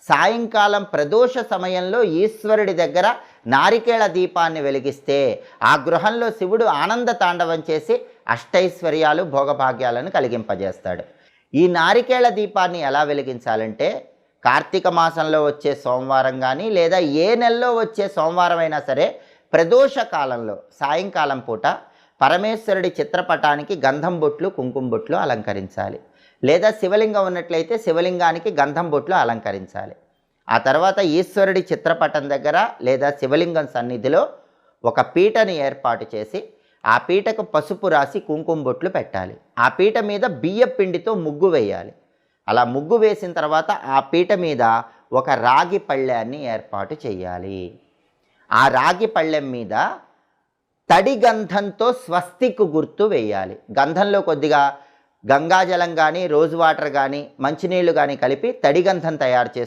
సాయంకాలం ప్రదోష సమయంలో ఈశ్వరుడి దగ్గర నారికేళ దీపాన్ని వెలిగిస్తే ఆ గృహంలో శివుడు ఆనంద తాండవం చేసి అష్టైశ్వర్యాలు భోగభాగ్యాలను కలిగింపజేస్తాడు. ఈ నారికేళ దీపాన్ని ఎలా వెలిగించాలంటే కార్తీక మాసంలో వచ్చే సోమవారం కానీ లేదా ఏ నెలలో వచ్చే సోమవారం అయినా సరే ప్రదోష కాలంలో సాయంకాలం పూట పరమేశ్వరుడి చిత్రపటానికి గంధం బొట్లు కుంకుమ బొట్లు అలంకరించాలి. లేదా శివలింగం ఉన్నట్లయితే శివలింగానికి గంధం బొట్లు అలంకరించాలి. ఆ తర్వాత ఈశ్వరుడి చిత్రపటం దగ్గర లేదా శివలింగం సన్నిధిలో ఒక పీటని ఏర్పాటు చేసి ఆ పీటకు పసుపు రాసి కుంకుమ బొట్లు పెట్టాలి. ఆ పీట మీద బియ్య పిండితో ముగ్గు వేయాలి. అలా ముగ్గు వేసిన తర్వాత ఆ పీట మీద ఒక రాగి పళ్ళెన్ని ఏర్పాటు చేయాలి. ఆ రాగి పళ్ళెం మీద తడి గంధంతో స్వస్తిక్ గుర్తు వేయాలి. గంధంలో కొద్దిగా గంగాజలం కానీ రోజ్ వాటర్ కానీ మంచినీళ్ళు కానీ కలిపి తడి గంధం తయారు చేసి